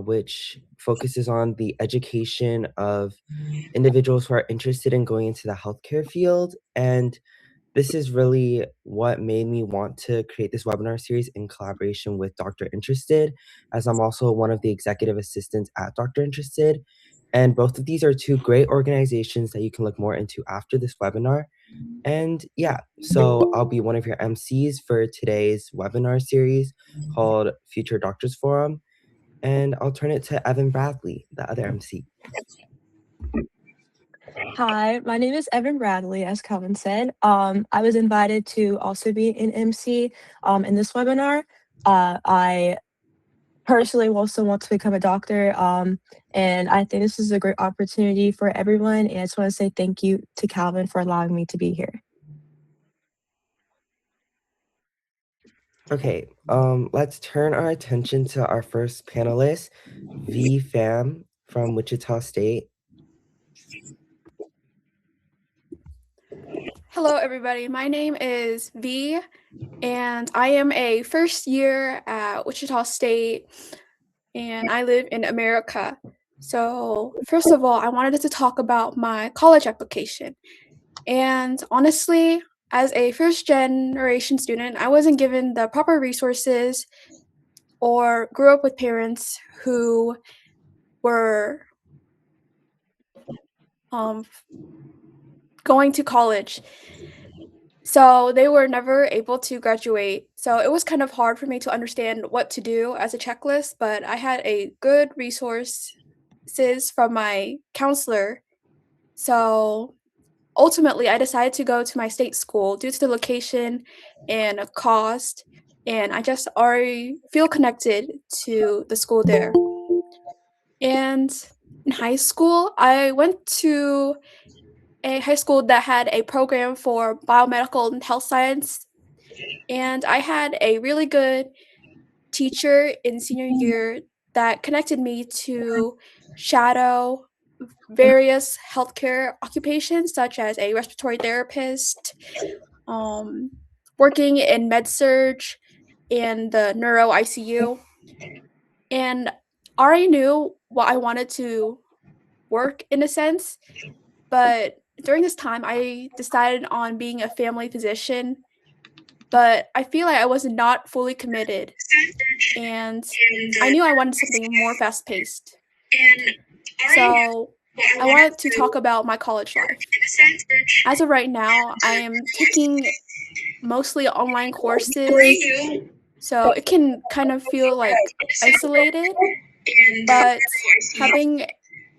which focuses on the education of individuals who are interested in going into the healthcare field. And this is really what made me want to create this webinar series in collaboration with Dr. Interested, as I'm also one of the executive assistants at Dr. Interested. And both of these are two great organizations that you can look more into after this webinar. And yeah, so I'll be one of your MCs for today's webinar series called Future Doctors Forum. And I'll turn it to Evin Bradley, the other MC. Hi, my name is Evin Bradley, as Calvin said. I was invited to also be an MC in this webinar. I personally also want to become a doctor, and I think this is a great opportunity for everyone. And I just want to say thank you to Calvin for allowing me to be here. Okay, let's turn our attention to our first panelist, V Pham from Wichita State. Hello, everybody. My name is V, and I am a first year at Wichita State, and I live in America. So, first of all, I wanted to talk about my college application. And honestly, as a first generation student, I wasn't given the proper resources or grew up with parents who were going to college. So they were never able to graduate. So it was kind of hard for me to understand what to do as a checklist, but I had a good resources from my counselor. So ultimately, I decided to go to my state school due to the location and cost, and I just already feel connected to the school there. And in high school, I went to a high school that had a program for biomedical and health science, and I had a really good teacher in senior year that connected me to shadow various healthcare occupations, such as a respiratory therapist, working in med surge and the neuro ICU. And I already knew what I wanted to work in a sense, but during this time, I decided on being a family physician, but I feel like I was not fully committed, and I knew I wanted something more fast-paced. So I wanted to talk about my college life. As of right now, I am taking mostly online courses, so it can kind of feel like isolated, but having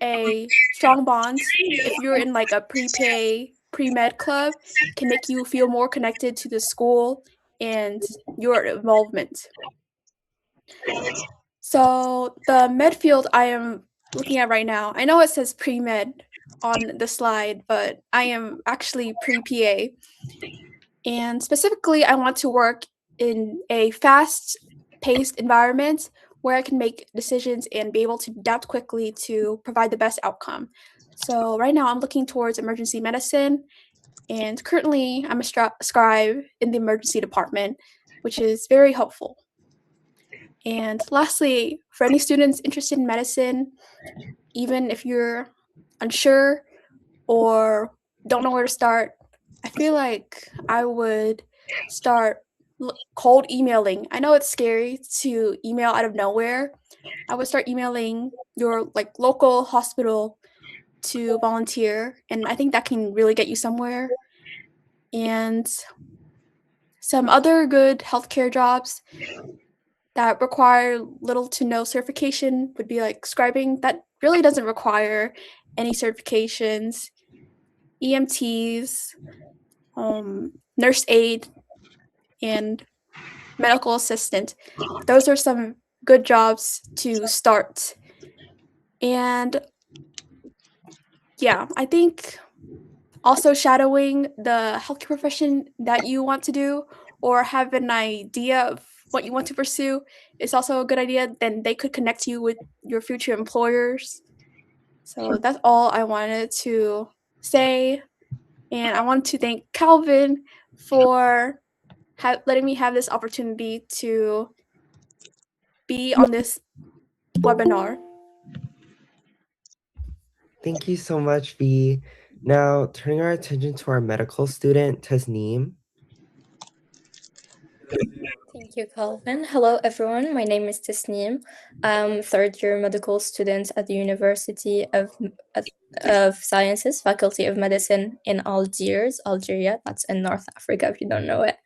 a strong bond, if you're in like a pre-med club, can make you feel more connected to the school and your involvement. So the med field I am looking at right now, I know it says pre-med on the slide, but I am actually pre-PA. And specifically, I want to work in a fast-paced environment where I can make decisions and be able to adapt quickly to provide the best outcome. So right now, I'm looking towards emergency medicine, and currently, I'm a scribe in the emergency department, which is very helpful. And lastly, for any students interested in medicine, even if you're unsure or don't know where to start, I feel like I would start cold emailing. I know it's scary to email out of nowhere. I would start emailing your like local hospital to volunteer, and I think that can really get you somewhere. And some other good healthcare jobs that require little to no certification would be like scribing. That really doesn't require any certifications. EMTs, nurse aide, and medical assistant. Those are some good jobs to start. And yeah, I think also shadowing the healthcare profession that you want to do or have an idea of what you want to pursue is also a good idea. Then they could connect you with your future employers. So that's all I wanted to say. And I want to thank Calvin for letting me have this opportunity to be on this webinar. Thank you so much, V. Now, turning our attention to our medical student, Tasnime. Thank you, Calvin. Hello, everyone. My name is Tasnime. I'm third-year medical student at the University of Sciences, Faculty of Medicine in Algiers, Algeria. That's in North Africa, if you don't know it.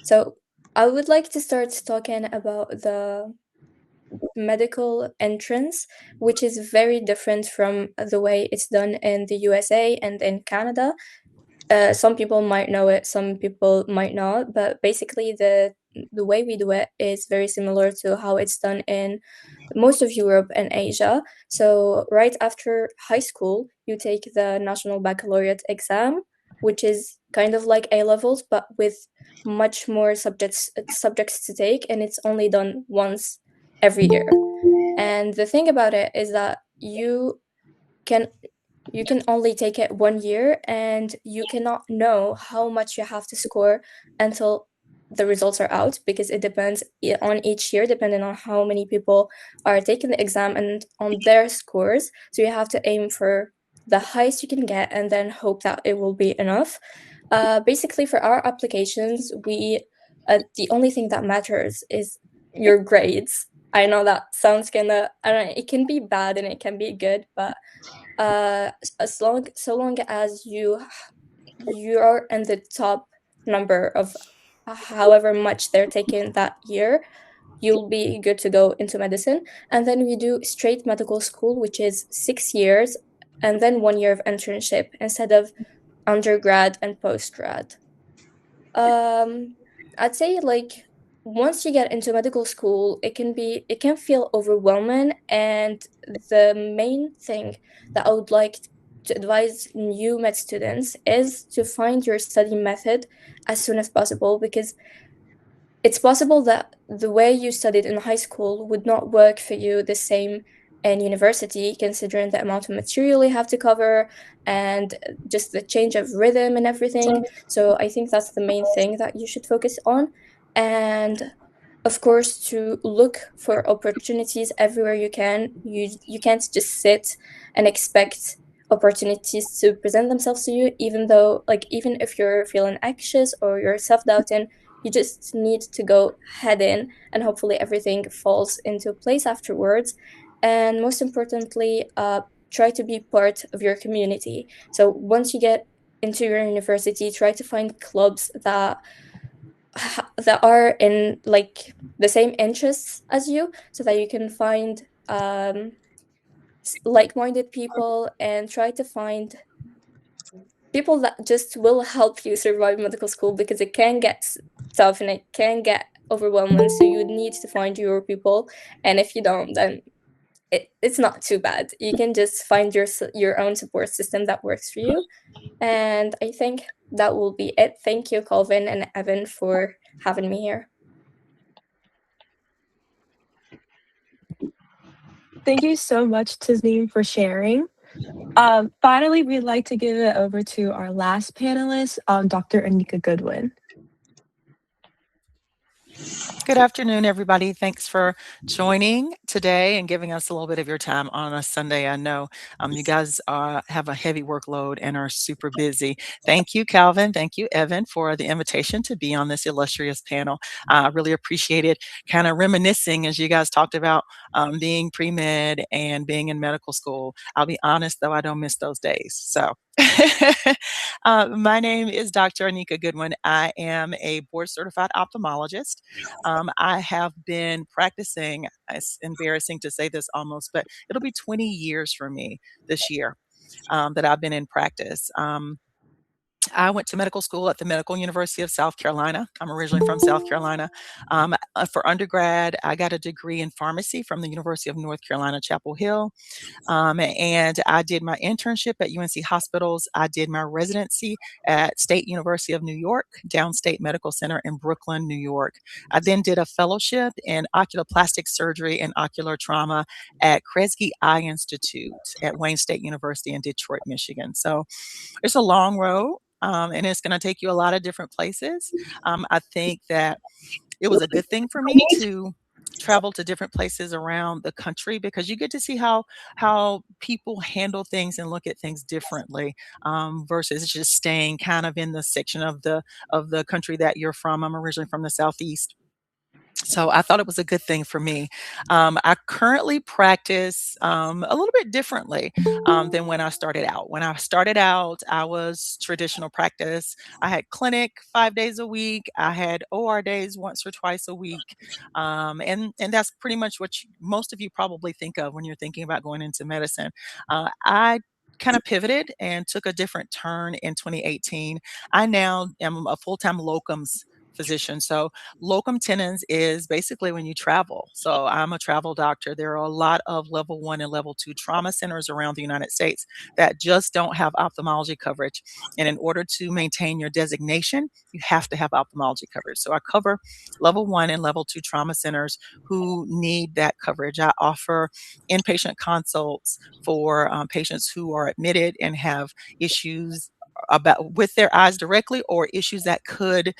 So I would like to start talking about the medical entrance, which is very different from the way it's done in the USA and in Canada. Some people might know it, some people might not, but basically the way we do it is very similar to how it's done in most of Europe and Asia. So right after high school, you take the National Baccalaureate exam, which is kind of like A levels, but with much more subjects to take, and it's only done once every year. And the thing about it is that can you can only take it 1 year, and you cannot know how much you have to score until the results are out, because it depends on each year, depending on how many people are taking the exam and on their scores. So you have to aim for the highest you can get and then hope that it will be enough. Basically, for our applications, the only thing that matters is your grades. I know that sounds kind of, I don't know, it can be bad and it can be good, but so long as you are in the top number of however much they're taking that year, you'll be good to go into medicine. And then we do straight medical school, which is 6 years, and then 1 year of internship instead of undergrad and postgrad. I'd say, like, once you get into medical school, it can feel overwhelming, and the main thing that I would like to advise new med students is to find your study method as soon as possible, because it's possible that the way you studied in high school would not work for you the same in university, considering the amount of material you have to cover and just the change of rhythm and everything. So I think that's the main thing that you should focus on. And of course, to look for opportunities everywhere you can. You can't just sit and expect opportunities to present themselves to you, even if you're feeling anxious or you're self-doubting. You just need to go head in, and hopefully everything falls into place afterwards. And most importantly, try to be part of your community. So once you get into your university, try to find clubs that are in like the same interests as you, so that you can find like-minded people, and try to find people that just will help you survive medical school, because it can get tough and it can get overwhelming. So you need to find your people, and if you don't, then it's not too bad. You can just find your own support system that works for you. And I think that will be it. Thank you, Calvin and Evin, for having me here. Thank you so much, Tasneem, for sharing. Finally, we'd like to give it over to our last panelist, Dr. Anika Goodwin. Good afternoon, everybody. Thanks for joining today and giving us a little bit of your time on a Sunday. I know you guys have a heavy workload and are super busy. Thank you, Calvin. Thank you, Evin, for the invitation to be on this illustrious panel. I really appreciate it. Kind of reminiscing as you guys talked about being pre-med and being in medical school. I'll be honest, though, I don't miss those days. So my name is Dr. Anika Goodwin. I am a board certified ophthalmologist. I have been practicing, it's embarrassing to say this almost, but it'll be 20 years for me this year that I've been in practice. I went to medical school at the Medical University of South Carolina. I'm originally from South Carolina. For undergrad, I got a degree in pharmacy from the University of North Carolina, Chapel Hill. And I did my internship at UNC Hospitals. I did my residency at State University of New York, Downstate Medical Center in Brooklyn, New York. I then did a fellowship in oculoplastic surgery and ocular trauma at Kresge Eye Institute at Wayne State University in Detroit, Michigan. So it's a long road. And it's going to take you a lot of different places. I think that it was a good thing for me to travel to different places around the country because you get to see how people handle things and look at things differently, versus just staying kind of in the section of the country that you're from. I'm originally from the Southeast. So I thought it was a good thing for me. I currently practice a little bit differently than when I started out. When I started out, I was traditional practice. I had clinic 5 days a week. I had OR days once or twice a week, and that's pretty much what most of you probably think of when you're thinking about going into medicine. I kind of pivoted and took a different turn in 2018. I now am a full-time locums physician. So locum tenens is basically when you travel. So I'm a travel doctor. There are a lot of level 1 and level 2 trauma centers around the United States that just don't have ophthalmology coverage. And in order to maintain your designation, you have to have ophthalmology coverage. So I cover level 1 and level 2 trauma centers who need that coverage. I offer inpatient consults for patients who are admitted and have issues about with their eyes directly, or issues that could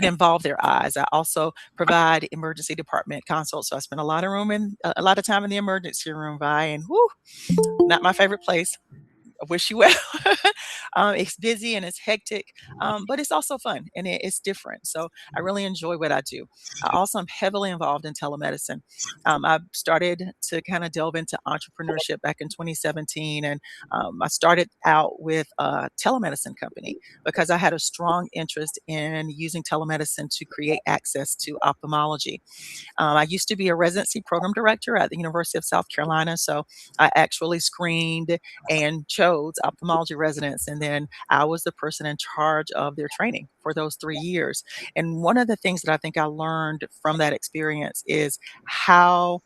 involve their eyes. I also provide emergency department consults. So I spend a lot of time in the emergency room, and whoo, not my favorite place. I wish you well. It's busy and it's hectic, but it's also fun and it's different. So I really enjoy what I do. I also am heavily involved in telemedicine. I started to kind of delve into entrepreneurship back in 2017, and I started out with a telemedicine company because I had a strong interest in using telemedicine to create access to ophthalmology. I used to be a residency program director at the University of South Carolina, so I actually screened and chose ophthalmology residents, and then I was the person in charge of their training for those 3 years. And one of the things that I think I learned from that experience is how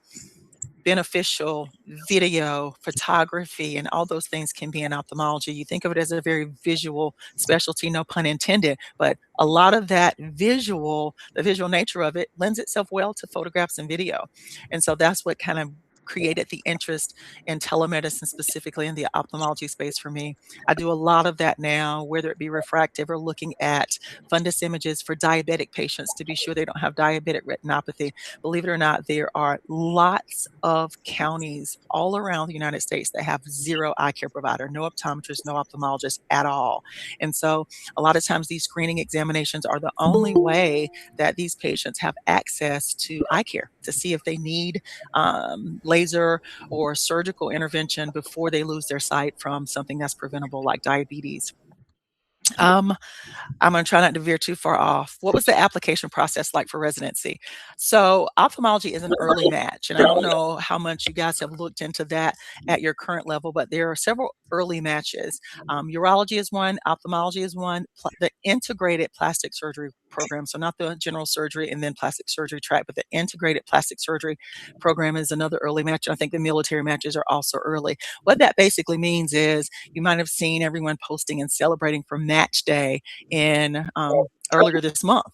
beneficial video, photography, and all those things can be in ophthalmology. You think of it as a very visual specialty, no pun intended, but a lot of the visual nature of it lends itself well to photographs and video. And so that's what kind of created the interest in telemedicine, specifically in the ophthalmology space for me. I do a lot of that now, whether it be refractive or looking at fundus images for diabetic patients to be sure they don't have diabetic retinopathy. Believe it or not, there are lots of counties all around the United States that have zero eye care provider, no optometrist, no ophthalmologist at all. And so a lot of times these screening examinations are the only way that these patients have access to eye care to see if they need laser or surgical intervention before they lose their sight from something that's preventable like diabetes. I'm going to try not to veer too far off. What was the application process like for residency? So ophthalmology is an early match, and I don't know how much you guys have looked into that at your current level, but there are several early matches. Urology is one, ophthalmology is one, the integrated plastic surgery program, so not the general surgery and then plastic surgery track, but the integrated plastic surgery program is another early match. I think the military matches are also early. What that basically means is you might have seen everyone posting and celebrating for match day in earlier this month.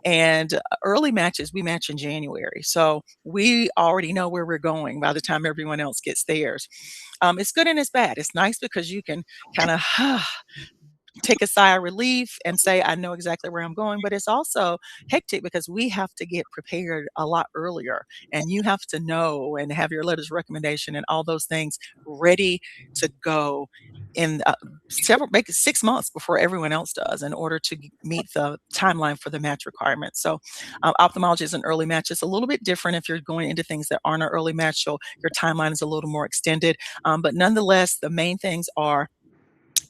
And early matches, we match in January. So we already know where we're going by the time everyone else gets theirs. It's good and it's bad. It's nice because you can kind of take a sigh of relief and say, I know exactly where I'm going. But it's also hectic because we have to get prepared a lot earlier, and you have to know and have your letters of recommendation and all those things ready to go in maybe 6 months before everyone else does in order to meet the timeline for the match requirements. So ophthalmology is an early match. It's a little bit different if you're going into things that aren't an early match. So your timeline is a little more extended. But nonetheless, the main things are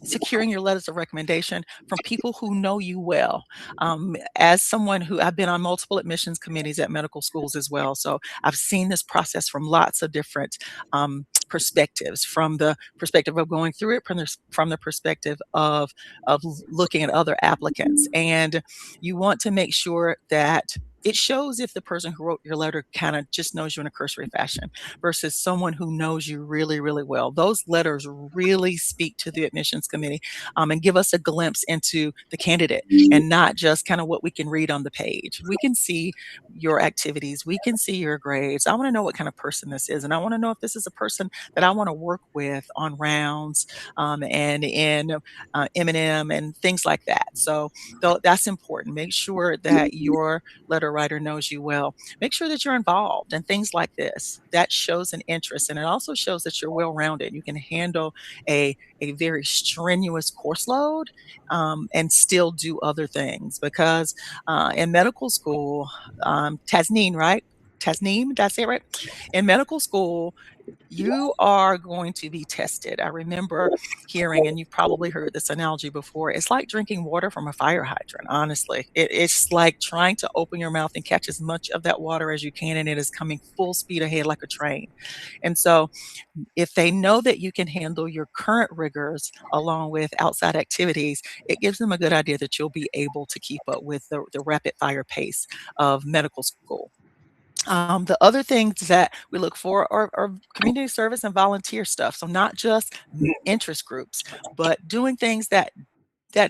securing your letters of recommendation from people who know you well. As someone who I've been on multiple admissions committees at medical schools as well, so I've seen this process from lots of different perspectives, from the perspective of going through it, from the perspective of looking at other applicants. And you want to make sure that it shows if the person who wrote your letter kind of just knows you in a cursory fashion versus someone who knows you really, really well. Those letters really speak to the admissions committee and give us a glimpse into the candidate and not just kind of what we can read on the page. We can see your activities. We can see your grades. I want to know what kind of person this is. And I want to know if this is a person that I want to work with on rounds and in M&M and things like that. So that's important. Make sure that your letter of writer knows you well, make sure that you're involved in things like this. That shows an interest, and it also shows that you're well-rounded. You can handle a very strenuous course load, and still do other things because in medical school, Tasnine, right? Tasneem, did I say it right? In medical school, you are going to be tested. I remember hearing, and you've probably heard this analogy before, it's like drinking water from a fire hydrant, honestly. It's like trying to open your mouth and catch as much of that water as you can, and it is coming full speed ahead like a train. And so, if they know that you can handle your current rigors along with outside activities, it gives them a good idea that you'll be able to keep up with the rapid fire pace of medical school. The other things that we look for are community service and volunteer stuff. So not just interest groups, but doing things that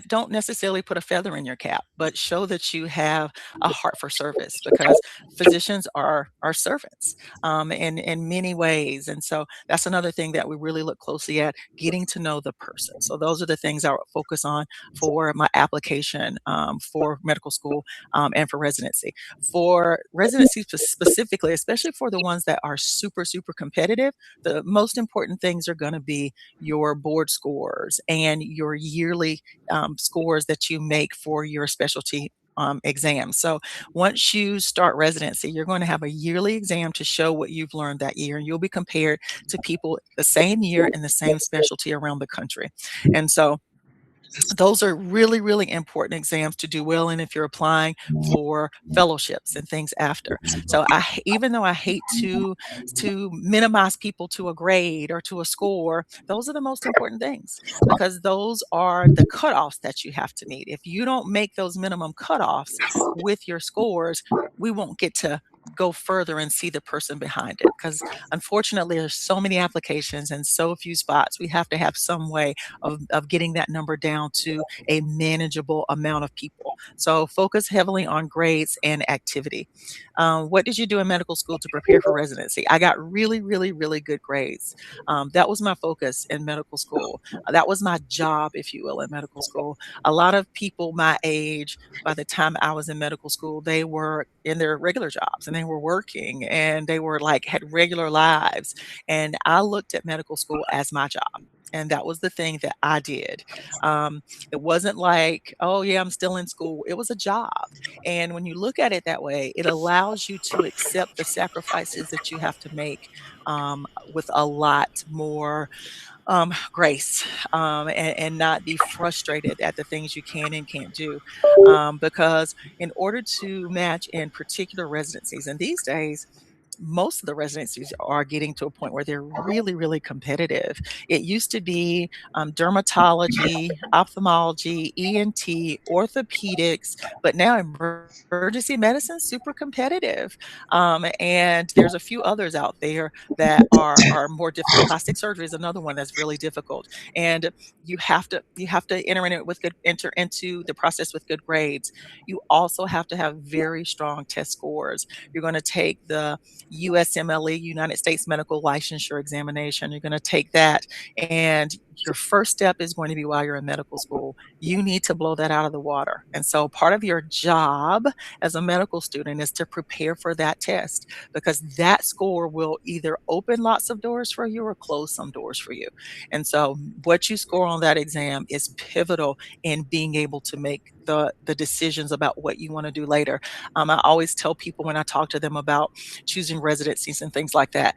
don't necessarily put a feather in your cap, but show that you have a heart for service because physicians are servants in many ways. And so that's another thing that we really look closely at, getting to know the person. So those are the things I would focus on for my application for medical school and for residency. For residency specifically, especially for the ones that are super, super competitive, the most important things are going to be your board scores and your yearly scores that you make for your specialty exams. So once you start residency, you're going to have a yearly exam to show what you've learned that year, and you'll be compared to people the same year in the same specialty around the country. And so those are really, really important exams to do well in if you're applying for fellowships and things after. So even though I hate to minimize people to a grade or to a score, those are the most important things because those are the cutoffs that you have to meet. If you don't make those minimum cutoffs with your scores, we won't get to go further and see the person behind it because unfortunately there's so many applications and so few spots. We have to have some way of getting that number down to a manageable amount of people. So focus heavily on grades and activity. What did you do in medical school to prepare for residency? I got really, really, really good grades. That was my focus in medical school. That was my job, if you will, in medical school. A lot of people my age, by the time I was in medical school, they were in their regular jobs and they were working and they were like had regular lives. And I looked at medical school as my job. And that was the thing that I did. It wasn't like, oh, yeah, I'm still in school. It was a job. And when you look at it that way, it allows you to accept the sacrifices that you have to make with a lot more grace and not be frustrated at the things you can and can't do. Because in order to match in particular residencies, and these days, most of the residencies are getting to a point where they're really, really competitive. It used to be dermatology, ophthalmology, ENT, orthopedics, but now emergency medicine is super competitive. And there's a few others out there that are more difficult. Plastic surgery is another one that's really difficult. And you have to enter into the process with good grades. You also have to have very strong test scores. You're going to take the USMLE, United States Medical Licensure Examination. You're going to take that, and your first step is going to be while you're in medical school. You need to blow that out of the water. And so part of your job as a medical student is to prepare for that test because that score will either open lots of doors for you or close some doors for you. And so what you score on that exam is pivotal in being able to make the decisions about what you want to do later. I always tell people when I talk to them about choosing residencies and things like that,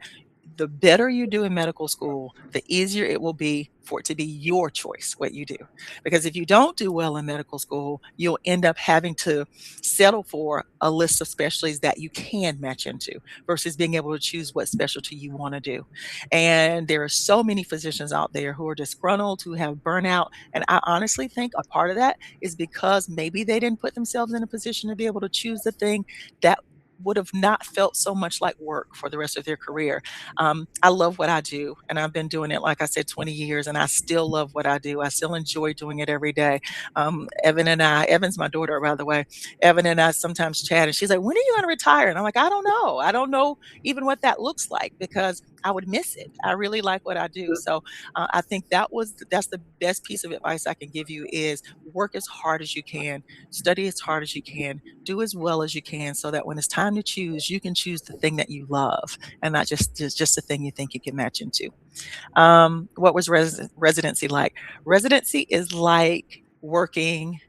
the better you do in medical school, the easier it will be for it to be your choice what you do. Because if you don't do well in medical school, you'll end up having to settle for a list of specialties that you can match into versus being able to choose what specialty you want to do. And there are so many physicians out there who are disgruntled, who have burnout. And I honestly think a part of that is because maybe they didn't put themselves in a position to be able to choose the thing that would have not felt so much like work for the rest of their career. I love what I do, and I've been doing it, like I said, 20 years, and I still love what I do. I still enjoy doing it every day. Evan's my daughter, by the way. Evin and I sometimes chat, and she's like, "When are you going to retire?" And I'm like, "I don't know. I don't know even what that looks like because I would miss it. I really like what I do. So I think that's the best piece of advice I can give you is work as hard as you can, study as hard as you can, do as well as you can, so that when it's time to choose, you can choose the thing that you love and not just the thing you think you can match into. What was residency like? Residency is like working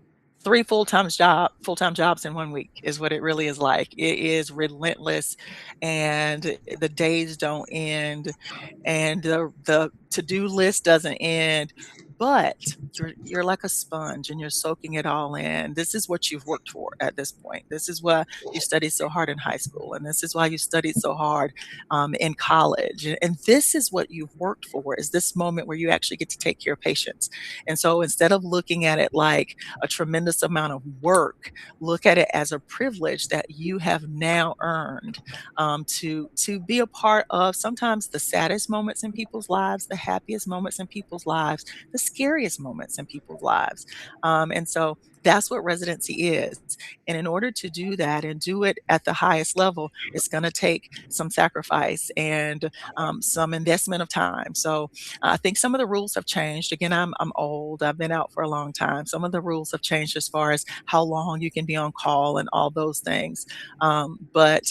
three full-time jobs in 1 week is what it really is like. It is relentless, and the days don't end, and the to-do list doesn't end, but you're like a sponge and you're soaking it all in. This is what you've worked for at this point. This is why you studied so hard in high school, and this is why you studied so hard in college. And this is what you've worked for, is this moment where you actually get to take care of patients. And so instead of looking at it like a tremendous amount of work, look at it as a privilege that you have now earned, to be a part of sometimes the saddest moments in people's lives, the happiest moments in people's lives, the scariest moments in people's lives. And so that's what residency is. And in order to do that and do it at the highest level, it's going to take some sacrifice and some investment of time. So I think some of the rules have changed. Again, I'm old. I've been out for a long time. Some of the rules have changed as far as how long you can be on call and all those things. But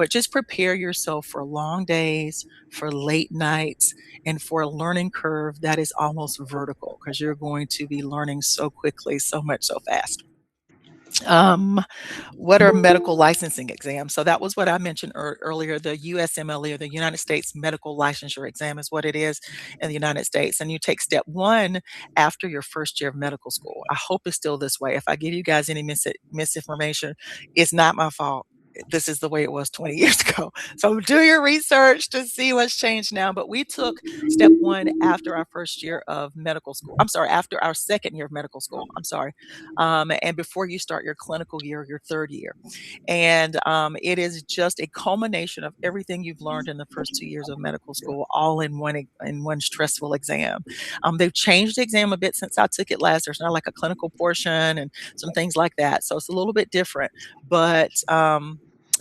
just prepare yourself for long days, for late nights, and for a learning curve that is almost vertical, because you're going to be learning so quickly, so much, so fast. What are medical licensing exams? So that was what I mentioned earlier. The USMLE, or the United States Medical Licensure Exam, is what it is in the United States. And you take step one after your first year of medical school. I hope it's still this way. If I give you guys any misinformation, it's not my fault. This is the way it was 20 years ago. So do your research to see what's changed now. But we took step one after our first year of medical school. I'm sorry, after our second year of medical school. I'm sorry. And before you start your clinical year, your third year. And it is just a culmination of everything you've learned in the first 2 years of medical school, all in one stressful exam. They've changed the exam a bit since I took it last. There's now like a clinical portion and some things like that. So it's a little bit different, but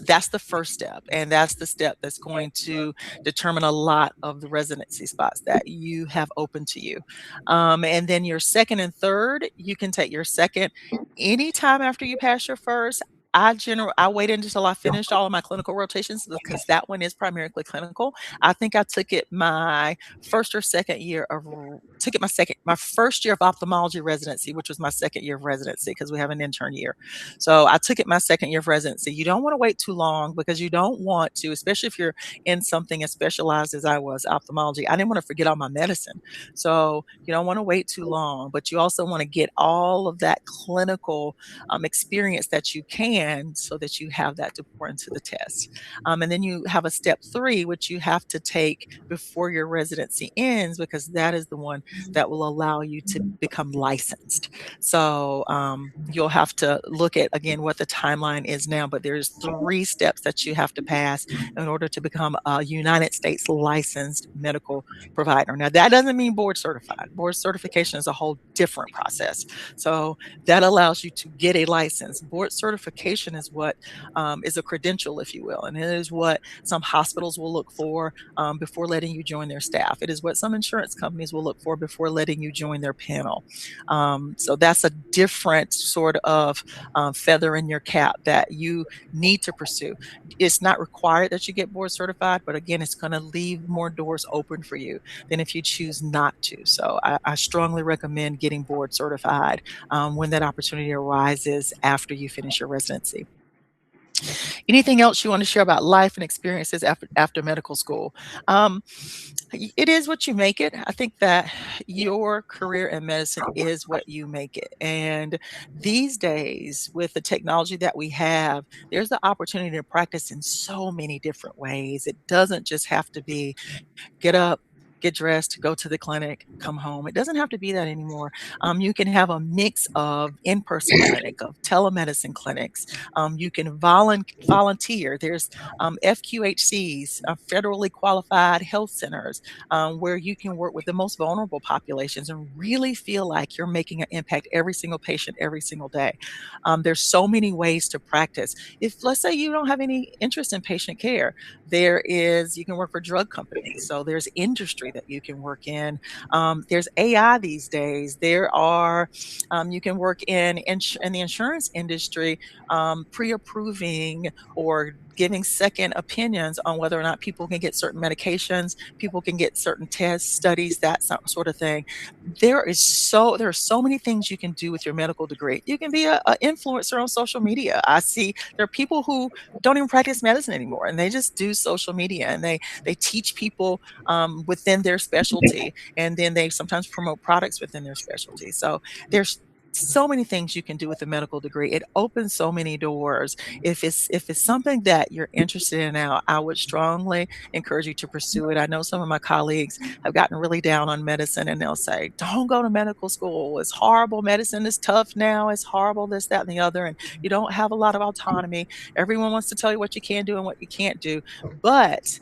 that's the first step, and that's the step that's going to determine a lot of the residency spots that you have open to you. And then your second and third, you can take your second anytime after you pass your first. I waited until I finished all of my clinical rotations, because that one is primarily clinical. I think I took it my first or second year of took it my first year of ophthalmology residency, which was my second year of residency, because we have an intern year. So I took it my second year of residency. You don't want to wait too long, because you don't want to, especially if you're in something as specialized as I was, ophthalmology. I didn't want to forget all my medicine. So you don't want to wait too long, but you also want to get all of that clinical experience that you can, so that you have that to pour into the test. And then you have a step three, which you have to take before your residency ends, because that is the one that will allow you to become licensed. So you'll have to look at, again, what the timeline is now, but there's 3 steps that you have to pass in order to become a United States licensed medical provider. Now, that doesn't mean board certified. Board certification is a whole different process. So that allows you to get a license. Board certification is what is a credential, if you will, and it is what some hospitals will look for before letting you join their staff. It is what some insurance companies will look for before letting you join their panel. So that's a different sort of feather in your cap that you need to pursue. It's not required that you get board certified, but again, it's going to leave more doors open for you than if you choose not to. So I strongly recommend getting board certified when that opportunity arises after you finish your residency. Anything else you want to share about life and experiences after medical school? It is what you make it. I think that your career in medicine is what you make it. And these days, with the technology that we have, there's the opportunity to practice in so many different ways. It doesn't just have to be get up, get dressed, go to the clinic, come home. It doesn't have to be that anymore. You can have a mix of in-person clinic, of telemedicine clinics. You can volunteer. There's FQHCs, federally qualified health centers, where you can work with the most vulnerable populations and really feel like you're making an impact every single patient every single day. There's so many ways to practice. If, let's say, you don't have any interest in patient care, you can work for drug companies. So there's industry that you can work in. There's AI these days. You can work in the insurance industry, pre-approving or giving second opinions on whether or not people can get certain medications, people can get certain tests, studies, sort of thing. There are so many things you can do with your medical degree. You can be a influencer on social media. I see there are people who don't even practice medicine anymore, and they just do social media, and they teach people within their specialty, and then they sometimes promote products within their specialty. So there's so many things you can do with a medical degree. It opens so many doors. If it's something that you're interested in now, I would strongly encourage you to pursue it. I know some of my colleagues have gotten really down on medicine, and they'll say, "Don't go to medical school. It's horrible. Medicine is tough now. It's horrible, this, that, and the other, and you don't have a lot of autonomy. Everyone wants to tell you what you can do and what you can't do." But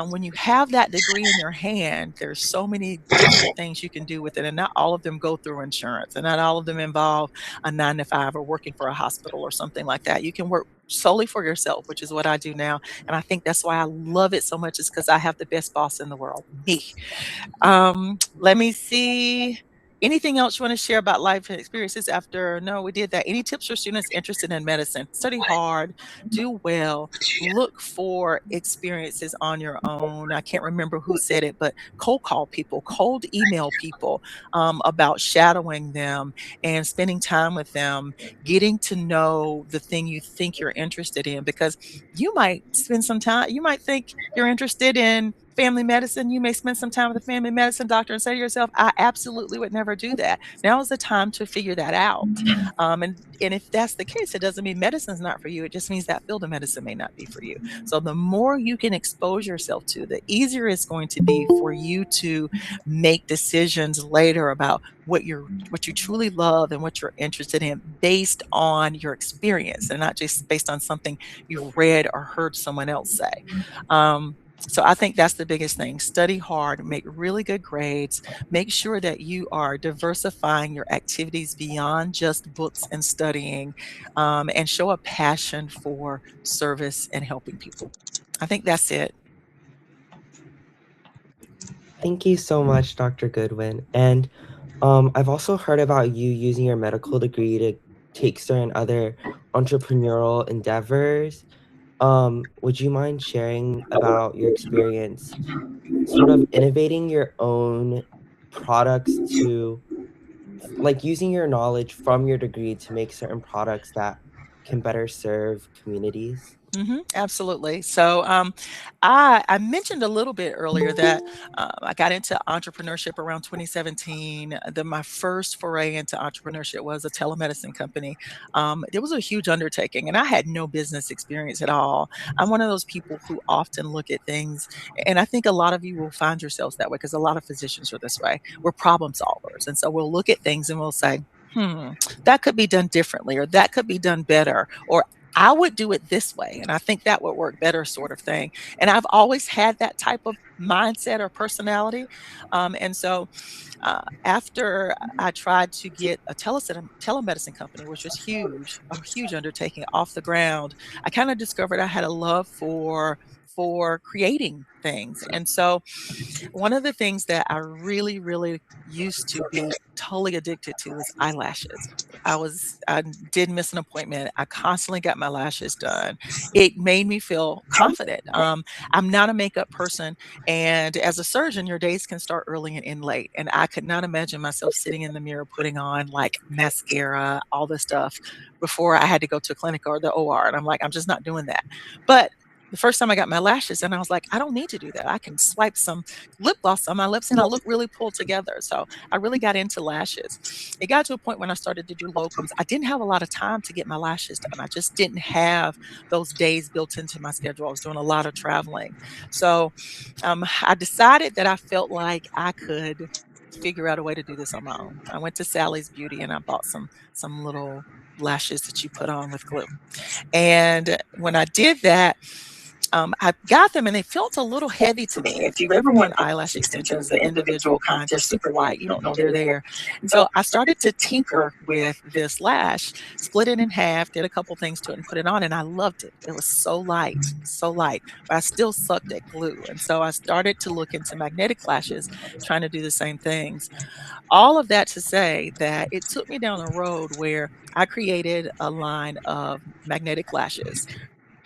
when you have that degree in your hand, there's so many different things you can do with it, and not all of them go through insurance, and not all of them involve a 9 to 5 or working for a hospital or something like that. You can work solely for yourself, which is what I do now, and I think that's why I love it so much, is because I have the best boss in the world, me. Let me see. Anything else you want to share about life experiences after? No, we did that. Any tips for students interested in medicine? Study hard, do well, look for experiences on your own. I can't remember who said it, but cold call people, cold email people about shadowing them and spending time with them, getting to know the thing you think you're interested in, because you might spend some time, you might think you're interested in family medicine. You may spend some time with a family medicine doctor and say to yourself, "I absolutely would never do that." Now is the time to figure that out. And if that's the case, it doesn't mean medicine is not for you. It just means that field of medicine may not be for you. So the more you can expose yourself to, the easier it's going to be for you to make decisions later about what you truly love and what you're interested in, based on your experience, and not just based on something you read or heard someone else say. So I think that's the biggest thing. Study hard, make really good grades, make sure that you are diversifying your activities beyond just books and studying, and show a passion for service and helping people. I think that's it. Thank you so much, Dr. Goodwin. And I've also heard about you using your medical degree to take certain other entrepreneurial endeavors. Would you mind sharing about your experience sort of innovating your own products to, like, using your knowledge from your degree to make certain products that can better serve communities? Absolutely. So I mentioned a little bit earlier that I got into entrepreneurship around 2017. My first foray into entrepreneurship was a telemedicine company. It was a huge undertaking, and I had no business experience at all. I'm one of those people who often look at things, and I think a lot of you will find yourselves that way, because a lot of physicians are this way. We're problem solvers, and so we'll look at things and we'll say, that could be done differently, or that could be done better, or I would do it this way, and I think that would work better, sort of thing. And I've always had that type of mindset or personality. And so after I tried to get a telemedicine company, which was huge, a huge undertaking, off the ground, I kind of discovered I had a love for creating things. And so one of the things that I really, really used to be totally addicted to was eyelashes. I did miss an appointment. I constantly got my lashes done. It made me feel confident. I'm not a makeup person, and as a surgeon, your days can start early and end late. And I could not imagine myself sitting in the mirror putting on like mascara, all this stuff, before I had to go to a clinic or the OR. And I'm like, I'm just not doing that. But the first time I got my lashes, and I was like, I don't need to do that. I can swipe some lip gloss on my lips and I look really pulled together. So I really got into lashes. It got to a point when I started to do locums. I didn't have a lot of time to get my lashes done. I just didn't have those days built into my schedule. I was doing a lot of traveling. So I decided that I felt like I could figure out a way to do this on my own. I went to Sally's Beauty and I bought some little lashes that you put on with glue. And when I did that, I got them and they felt a little heavy to me. If you've ever worn eyelash extensions, the individual kinds are super light. You don't know they're there. And so I started to tinker with this lash, split it in half, did a couple things to it and put it on, and I loved it. It was so light, but I still sucked at glue. And so I started to look into magnetic lashes, trying to do the same things. All of that to say that it took me down a road where I created a line of magnetic lashes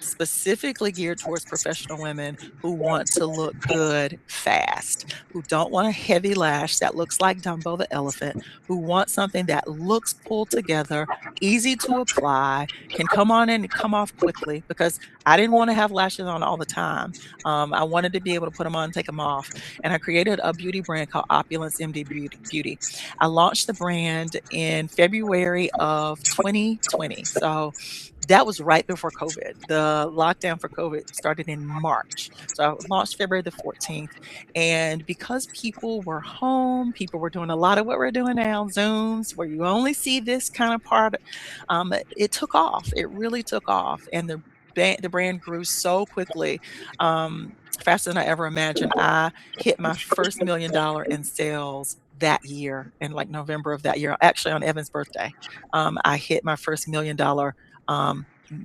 specifically geared towards professional women who want to look good fast, who don't want a heavy lash that looks like Dumbo the elephant, who want something that looks pulled together, easy to apply, can come on and come off quickly, because I didn't want to have lashes on all the time. I wanted to be able to put them on and take them off. And I created a beauty brand called Opulence MD Beauty. I launched the brand in February of 2020. So that was right before COVID. The lockdown for COVID started in March. So I launched February the 14th. And because people were home, people were doing a lot of what we're doing now, Zooms, where you only see this kind of part, it took off. It really took off. And the brand grew so quickly, faster than I ever imagined. I hit my first $1 million in sales that year, in like November of that year, actually on Evan's birthday. I hit my first $1 million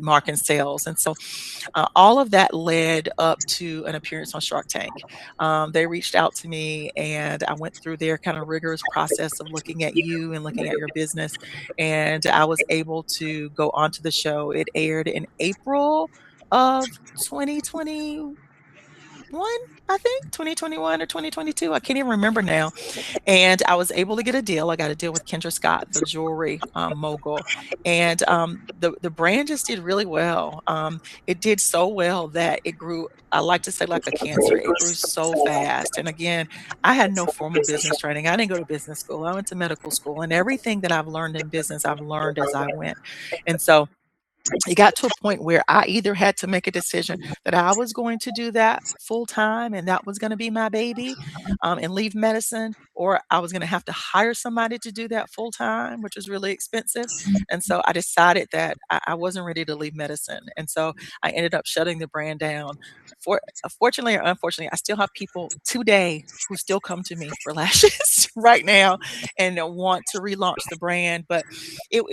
mark in sales. And so all of that led up to an appearance on Shark Tank. They reached out to me and I went through their kind of rigorous process of looking at you and looking at your business. And I was able to go onto the show. It aired in April of 2021. I think 2021 or 2022. I can't even remember now. And I was able to get a deal. I got a deal with Kendra Scott, the jewelry mogul. And the brand just did really well. It did so well that it grew, I like to say, like a cancer. It grew so fast. And again, I had no formal business training. I didn't go to business school. I went to medical school. And everything that I've learned in business, I've learned as I went. And so it got to a point where I either had to make a decision that I was going to do that full time and that was going to be my baby, and leave medicine, or I was going to have to hire somebody to do that full time, which was really expensive. And so I decided that I wasn't ready to leave medicine. And so I ended up shutting the brand down. Fortunately or unfortunately, I still have people today who still come to me for lashes right now and want to relaunch the brand. But it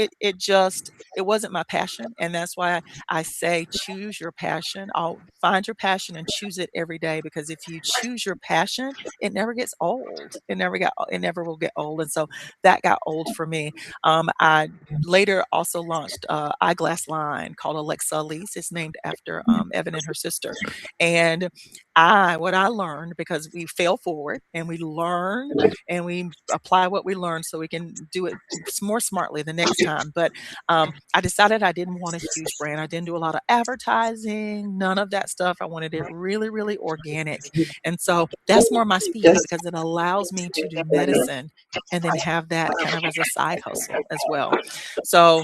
wasn't my passion. And that's why I say choose your passion. I'll find your passion and choose it every day, because if you choose your passion, it never gets old. It never will get old. And so that got old for me. I later also launched an eyeglass line called Alexa Elise. It's named after Evin and her sister. And what I learned, because we fail forward and we learn and we apply what we learned so we can do it more smartly the next time. But I decided I didn't want a huge brand. I didn't do a lot of advertising, none of that stuff. I wanted it really, really organic. And so that's more my speed, because it allows me to do medicine and then have that kind of as a side hustle as well. So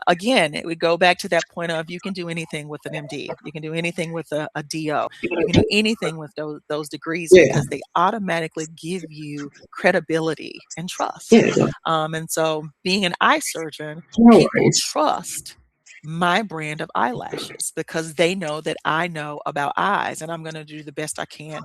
again, it would go back to that point of you can do anything with an MD. You can do anything with a DO. You can do anything with those degrees, because they automatically give you credibility and trust. And so being an eye surgeon, people trust my brand of eyelashes because they know that I know about eyes and I'm going to do the best I can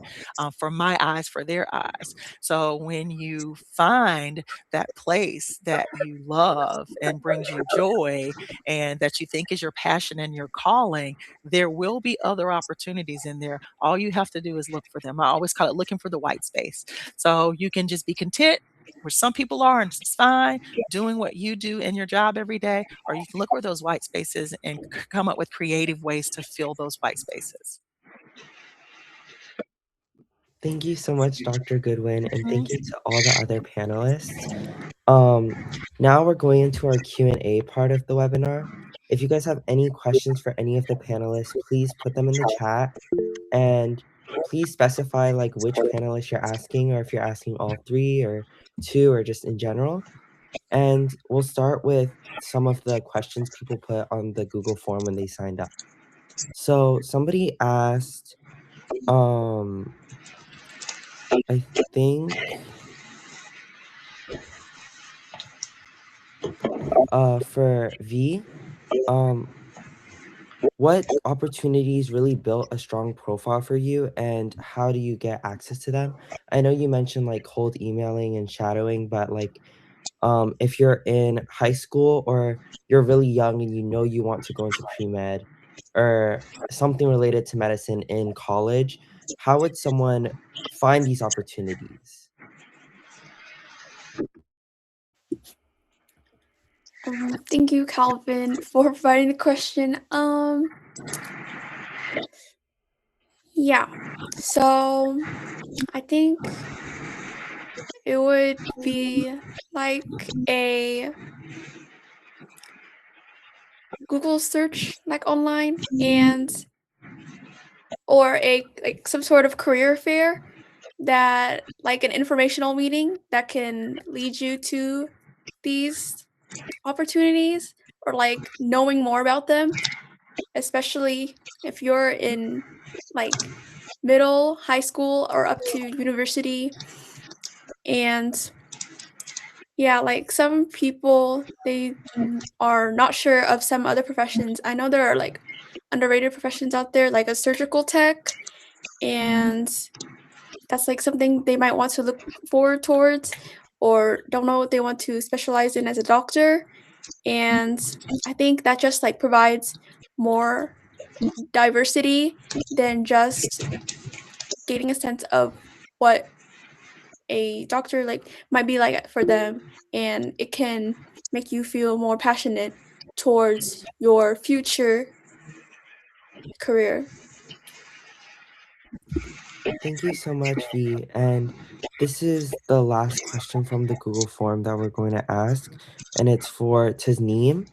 for my eyes, for their eyes. So when you find that place that you love and brings you joy and that you think is your passion and your calling, there will be other opportunities in there. All you have to do is look for them. I always call it looking for the white space. So you can just be content where some people are, and it's fine doing what you do in your job every day, or you can look where those white spaces and come up with creative ways to fill those white spaces. Thank you so much, Dr. Goodwin, and thank you to all the other panelists. Now we're going into our Q&A part of the webinar. If you guys have any questions for any of the panelists, please put them in the chat, and please specify like which panelist you're asking, or if you're asking all three or two or just in general. And we'll start with some of the questions people put on the Google form when they signed up. So somebody asked, I think, for V, what opportunities really built a strong profile for you, and how do you get access to them? I know you mentioned like cold emailing and shadowing, but like, if you're in high school or you're really young and you know you want to go into pre-med or something related to medicine in college, how would someone find these opportunities? Thank you, Calvin, for providing the question. Yeah. So I think it would be like a Google search like online, and or a like some sort of career fair, that like an informational meeting that can lead you to these opportunities, or like knowing more about them, especially if you're in like middle, high school, or up to university. And yeah, like some people, they are not sure of some other professions. I know there are like underrated professions out there, like a surgical tech, and that's like something they might want to look forward towards, or don't know what they want to specialize in as a doctor. And I think that just like provides more diversity than just getting a sense of what a doctor like might be like for them, and it can make you feel more passionate towards your future career. Thank you so much, V. And this is the last question from the Google form that we're going to ask, and it's for Tasneem.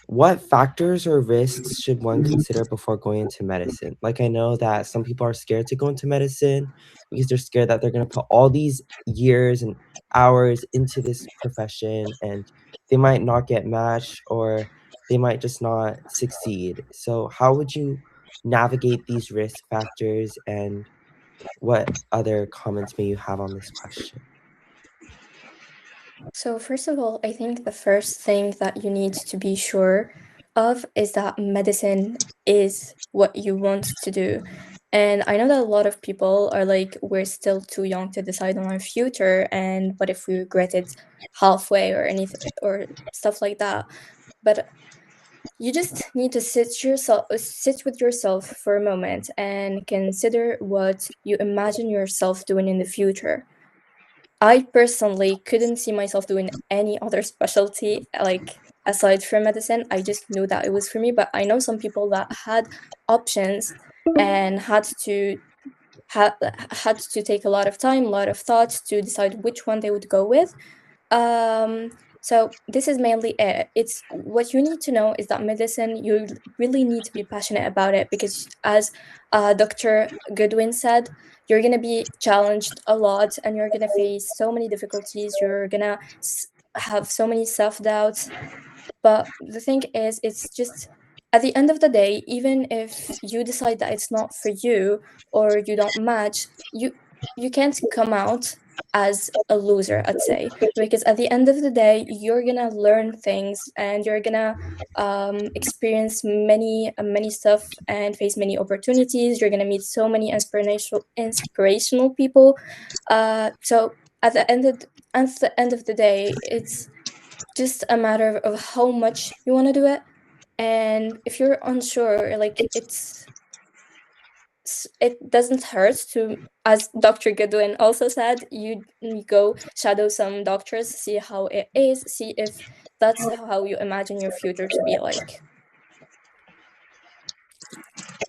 What factors or risks should one consider before going into medicine? Like, I know that some people are scared to go into medicine because they're scared that they're going to put all these years and hours into this profession and they might not get matched, or they might just not succeed. So, how would you navigate these risk factors, and what other comments may you have on this question? So, first of all, I think the first thing that you need to be sure of is that medicine is what you want to do. And I know that a lot of people are like, we're still too young to decide on our future, and what if we regret it halfway or anything or stuff like that. But you just need to sit with yourself for a moment and consider what you imagine yourself doing in the future. I personally couldn't see myself doing any other specialty, like aside from medicine. I just knew that it was for me. But I know some people that had options and had to take a lot of time, a lot of thought to decide which one they would go with. So this is mainly it. It's what you need to know is that medicine, you really need to be passionate about it, because as Dr. Goodwin said, you're going to be challenged a lot and you're going to face so many difficulties. You're going to have so many self-doubts. But the thing is, it's just at the end of the day, even if you decide that it's not for you or you don't match, you can't come out as a loser, I'd say, because at the end of the day, you're gonna learn things and you're gonna experience many stuff and face many opportunities. You're gonna meet so many inspirational people. So at the end of the day, it's just a matter of how much you want to do it. And if you're unsure, like it doesn't hurt to, as Dr. Goodwin also said, you go shadow some doctors, see how it is, see if that's how you imagine your future to be like.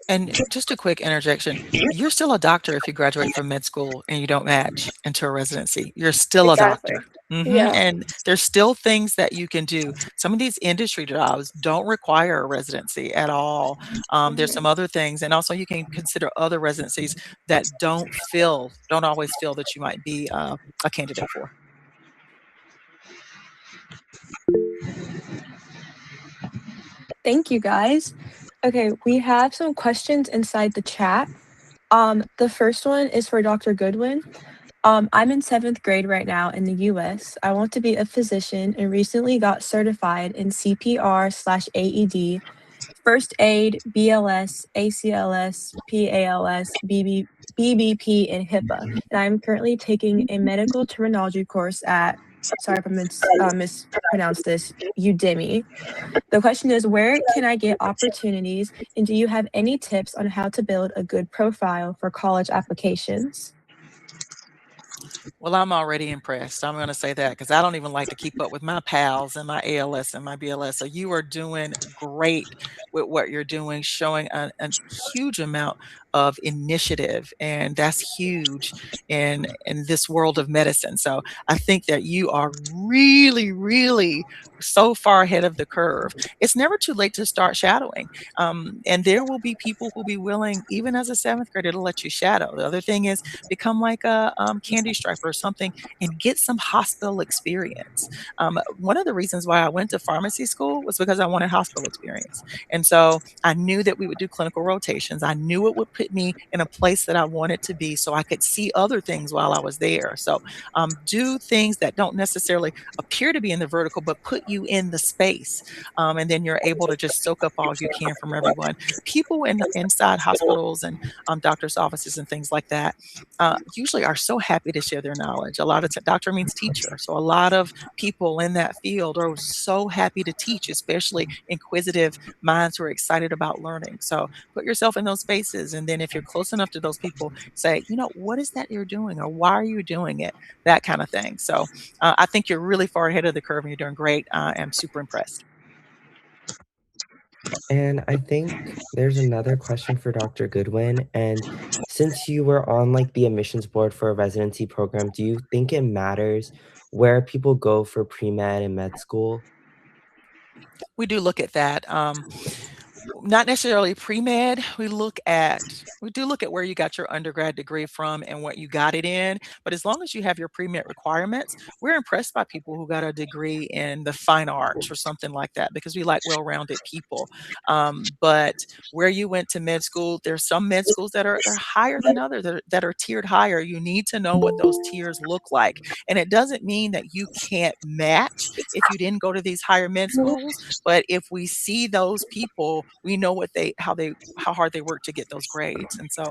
And just a quick interjection. You're still a doctor if you graduate from med school and you don't match into a residency. You're still a Exactly. doctor. Mhm, Yeah. and there's still things that you can do. Some of these industry jobs don't require a residency at all. There's some other things, and also you can consider other residencies that don't always feel that you might be a candidate for. Thank you, guys. Okay, we have some questions inside the chat. The first one is for Dr. Goodwin. I'm in 7th grade right now in the US. I want to be a physician and recently got certified in CPR/AED, first aid, BLS, ACLS, PALS, BBP, and HIPAA. And I'm currently taking a medical terminology course at, sorry if I mispronounced this, Udemy. The question is, where can I get opportunities? And do you have any tips on how to build a good profile for college applications? Well, I'm already impressed. I'm going to say that because I don't even like to keep up with my pals and my ALS and my BLS. So you are doing great with what you're doing, showing a huge amount of initiative, and that's huge in this world of medicine. So I think that you are really, really so far ahead of the curve. It's never too late to start shadowing, and there will be people who'll be willing, even as a 7th grader, to let you shadow. The other thing is become like a candy striper or something and get some hospital experience. One of the reasons why I went to pharmacy school was because I wanted hospital experience. And so I knew that we would do clinical rotations. I knew it would put me in a place that I wanted to be so I could see other things while I was there. So do things that don't necessarily appear to be in the vertical, but put you in the space. And then you're able to just soak up all you can from everyone. People inside hospitals and doctors' offices and things like that usually are so happy to share their knowledge. A lot of doctor means teacher. So a lot of people in that field are so happy to teach, especially inquisitive minds who are excited about learning. So put yourself in those spaces. And then if you're close enough to those people, say, what is that you're doing? Or why are you doing it? That kind of thing. So I think you're really far ahead of the curve and you're doing great. I'm super impressed. And I think there's another question for Dr. Goodwin. And since you were on like the admissions board for a residency program, do you think it matters where people go for pre-med and med school? We do look at that. Not necessarily pre-med. We do look at where you got your undergrad degree from and what you got it in. But as long as you have your pre-med requirements, we're impressed by people who got a degree in the fine arts or something like that because we like well-rounded people. But where you went to med school, there's some med schools that are they're higher than others that are tiered higher. You need to know what those tiers look like. And it doesn't mean that you can't match if you didn't go to these higher med schools. But if we see those people, we know how hard they work to get those grades, and so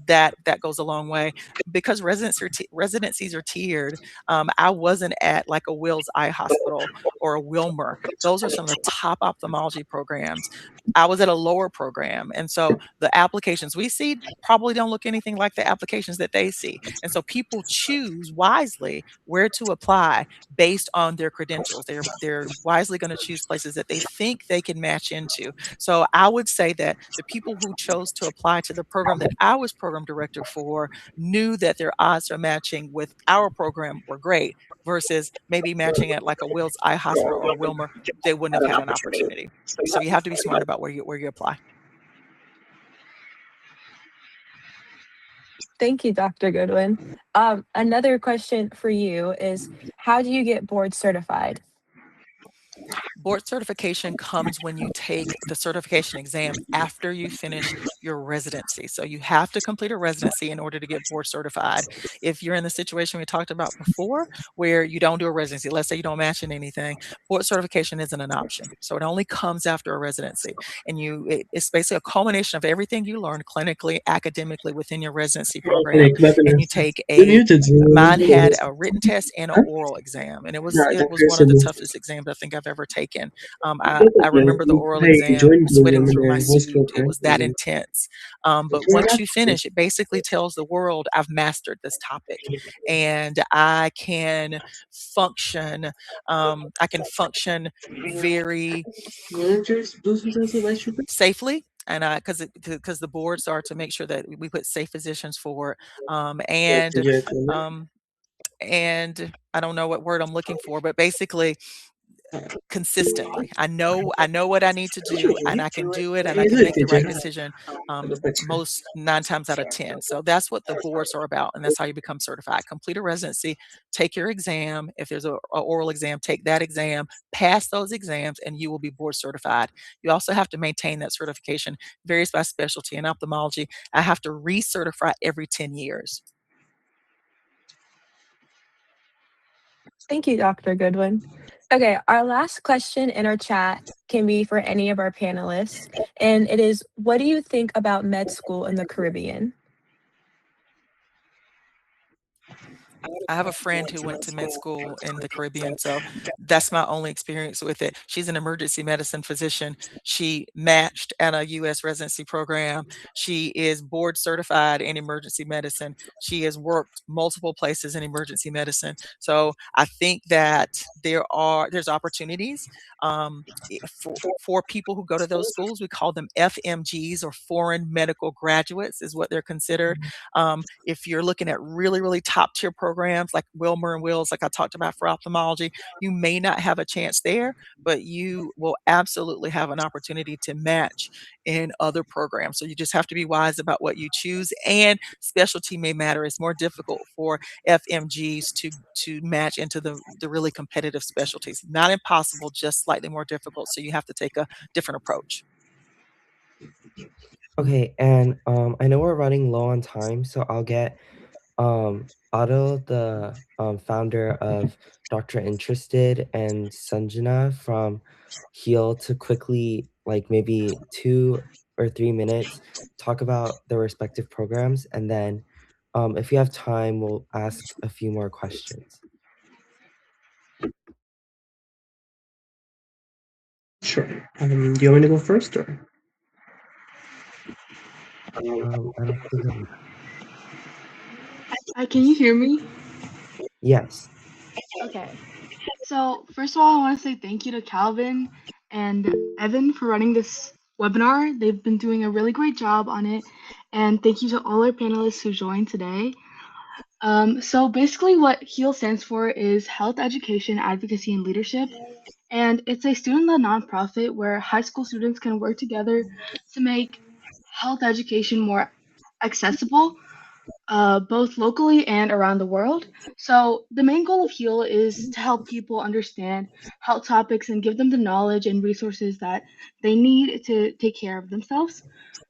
that goes a long way. Because residencies are tiered. I wasn't at like a Wills Eye Hospital or a Wilmer. Those are some of the top ophthalmology programs. I was at a lower program, and so the applications we see probably don't look anything like the applications that they see. And so people choose wisely where to apply based on their credentials. They're wisely going to choose places that they think they can match into. So I would say that the people who chose to apply to the program that I was program director for knew that their odds of matching with our program were great versus maybe matching at like a Wills Eye Hospital or a Wilmer, they wouldn't have had an opportunity. So you have to be smart about where you apply. Thank you, Dr. Goodwin. Another question for you is, how do you get board certified? Board certification comes when you take the certification exam after you finish your residency. So you have to complete a residency in order to get board certified. If you're in the situation we talked about before, where you don't do a residency, let's say you don't match in anything, board certification isn't an option. So it only comes after a residency. And it's basically a culmination of everything you learned clinically, academically within your residency program. And you take mine had a written test and an oral exam. And it was one of the toughest exams I think I've ever taken. I remember the oral exam sweating through my suit. It was that intense. But once you finish, it basically tells the world I've mastered this topic and I can function. I can function very safely and because the boards are to make sure that we put safe physicians forward, and I don't know what word I'm looking for, but basically consistently. I know what I need to do, and I can do it, and I can make the right decision, most 9 times out of 10. So that's what the boards are about, and that's how you become certified. Complete a residency, take your exam. If there's a oral exam, take that exam, pass those exams, and you will be board certified. You also have to maintain that certification. Varies by specialty. In ophthalmology, I have to recertify every 10 years. Thank you, Dr. Goodwin. Okay, our last question in our chat can be for any of our panelists, and it is, what do you think about med school in the Caribbean? I have a friend who went to med school in the Caribbean, so that's my only experience with it. She's an emergency medicine physician. She matched at a U.S. residency program. She is board certified in emergency medicine. She has worked multiple places in emergency medicine. So I think that there's opportunities for people who go to those schools. We call them FMGs, or foreign medical graduates, is what they're considered. If you're looking at really, really top tier programs like Wilmer and Wills, like I talked about for ophthalmology, you may not have a chance there, but you will absolutely have an opportunity to match in other programs. So you just have to be wise about what you choose, and specialty may matter. It's more difficult for FMGs to match into the really competitive specialties. Not impossible, just slightly more difficult. So you have to take a different approach. Okay, and I know we're running low on time, so I'll get Otto, the founder of Dr. Interested, and Sanjana from HEAL to quickly, like maybe 2 or 3 minutes, talk about their respective programs, and then if you have time, we'll ask a few more questions. Sure. Do you want me to go first, or? I don't think Can you hear me? Yes. Okay. So first of all, I want to say thank you to Calvin and Evan for running this webinar. They've been doing a really great job on it. And thank you to all our panelists who joined today. So basically what HEAL stands for is Health Education, Advocacy, and Leadership. And it's a student-led nonprofit where high school students can work together to make health education more accessible, both locally and around the world. So the main goal of HEAL is to help people understand health topics and give them the knowledge and resources that they need to take care of themselves.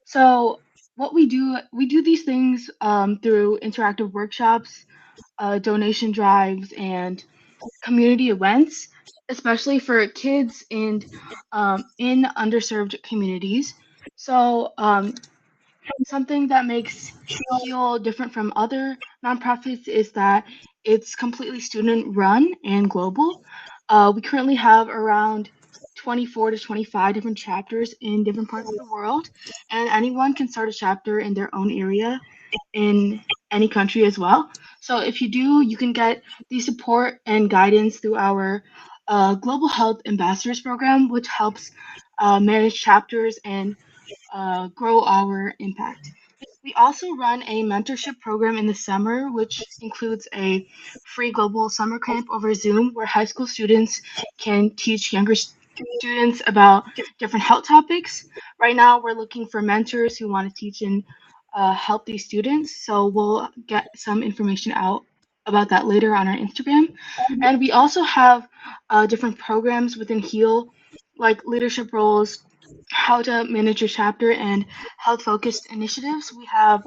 So what we do these things through interactive workshops, donation drives, and community events, especially for kids and in underserved communities. So something that makes HEAL different from other nonprofits is that it's completely student run and global. We currently have around 24 to 25 different chapters in different parts of the world, and anyone can start a chapter in their own area in any country as well. So if you do, you can get the support and guidance through our Global Health Ambassadors Program, which helps manage chapters and grow our impact. We also run a mentorship program in the summer, which includes a free global summer camp over Zoom where high school students can teach younger students about different health topics. Right now, we're looking for mentors who want to teach and help these students. So we'll get some information out about that later on our Instagram. And we also have different programs within HEAL, like leadership roles, how to manage your chapter, and health focused initiatives. We have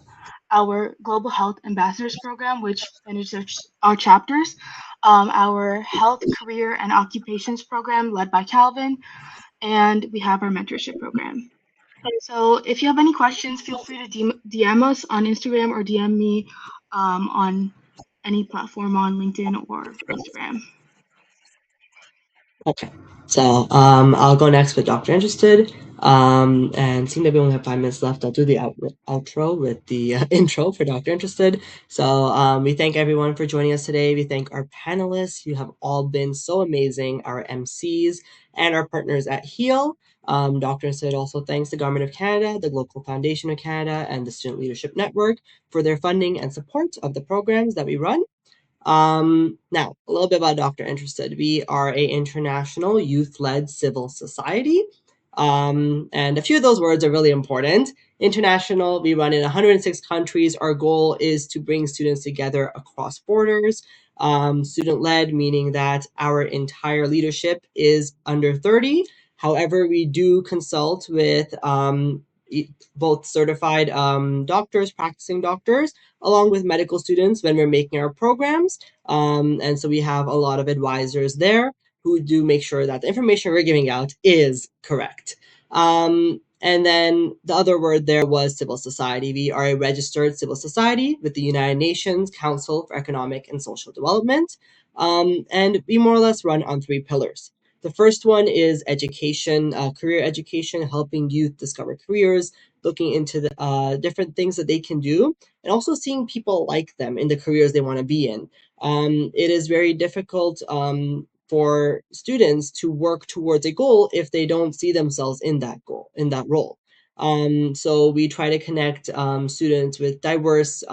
our Global Health Ambassadors Program, which manages our chapters, our Health, Career, and Occupations Program, led by Calvin, and we have our mentorship program. So if you have any questions, feel free to DM us on Instagram or DM me on any platform on LinkedIn or Instagram. Okay, so I'll go next with Dr. Interested. And seeing that we only have 5 minutes left, I'll do the outro with the intro for Dr. Interested. So we thank everyone for joining us today. We thank our panelists. You have all been so amazing, our MCs and our partners at HEAL. Dr. Interested also thanks the Government of Canada, the Global Foundation of Canada, and the Student Leadership Network for their funding and support of the programs that we run. Now, a little bit about Dr. Interested. We are a international youth-led civil society. And a few of those words are really important. International, we run in 106 countries. Our goal is to bring students together across borders. Student-led, meaning that our entire leadership is under 30. However, we do consult with both certified doctors, practicing doctors, along with medical students when we're making our programs. And so we have a lot of advisors there who do make sure that the information we're giving out is correct. And then the other word there was civil society. We are a registered civil society with the United Nations Council for Economic and Social Development. And we more or less run on 3 pillars. The first one is education, career education, helping youth discover careers, looking into the different things that they can do, and also seeing people like them in the careers they want to be in. It is very difficult for students to work towards a goal if they don't see themselves in that goal, in that role. So we try to connect students with diverse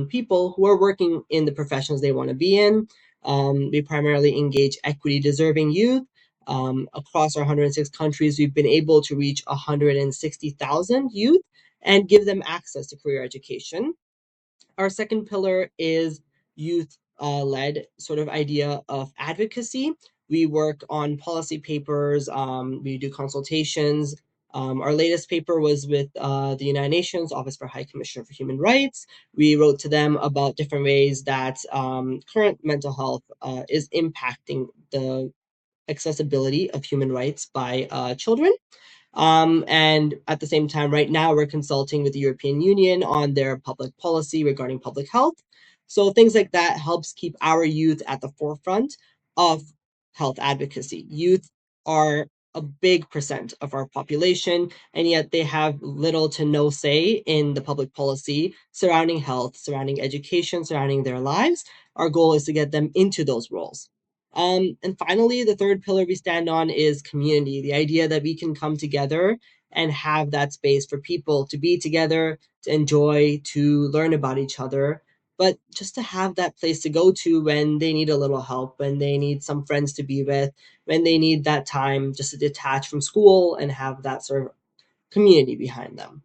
people who are working in the professions they want to be in. We primarily engage equity deserving youth. Across our 106 countries, we've been able to reach 160,000 youth and give them access to career education. Our second pillar is youth led sort of idea of advocacy. We work on policy papers, we do consultations. Our latest paper was with the United Nations Office for High Commissioner for Human Rights. We wrote to them about different ways that current mental health is impacting the accessibility of human rights by children. And at the same time, right now, we're consulting with the European Union on their public policy regarding public health. So things like that helps keep our youth at the forefront of health advocacy. Youth are a big percent of our population, and yet they have little to no say in the public policy surrounding health, surrounding education, surrounding their lives. Our goal is to get them into those roles. And finally, the third pillar we stand on is community, the idea that we can come together and have that space for people to be together, to enjoy, to learn about each other, but just to have that place to go to when they need a little help, when they need some friends to be with, when they need that time just to detach from school and have that sort of community behind them.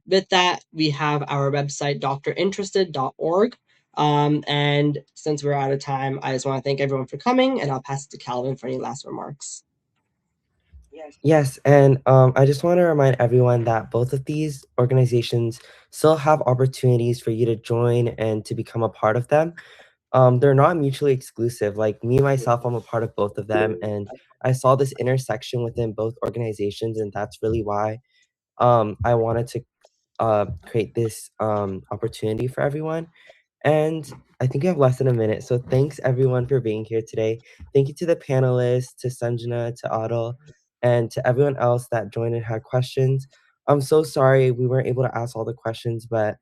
With that, we have our website, drinterested.org. And since we're out of time, I just want to thank everyone for coming, and I'll pass it to Calvin for any last remarks. Yes, and I just want to remind everyone that both of these organizations still have opportunities for you to join and to become a part of them. They're not mutually exclusive. Like me myself, I'm a part of both of them, and I saw this intersection within both organizations, and that's really why I wanted to create this opportunity for everyone. And I think we have less than a minute. So thanks everyone for being here today. Thank you to the panelists, to Sanjana, to Adil, and to everyone else that joined and had questions. I'm so sorry we weren't able to ask all the questions, but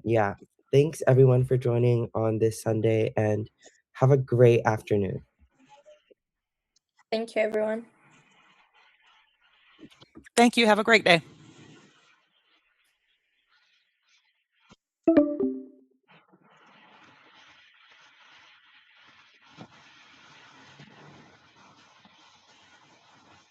yeah, thanks everyone for joining on this Sunday and have a great afternoon. Thank you, everyone. Thank you. Have a great day.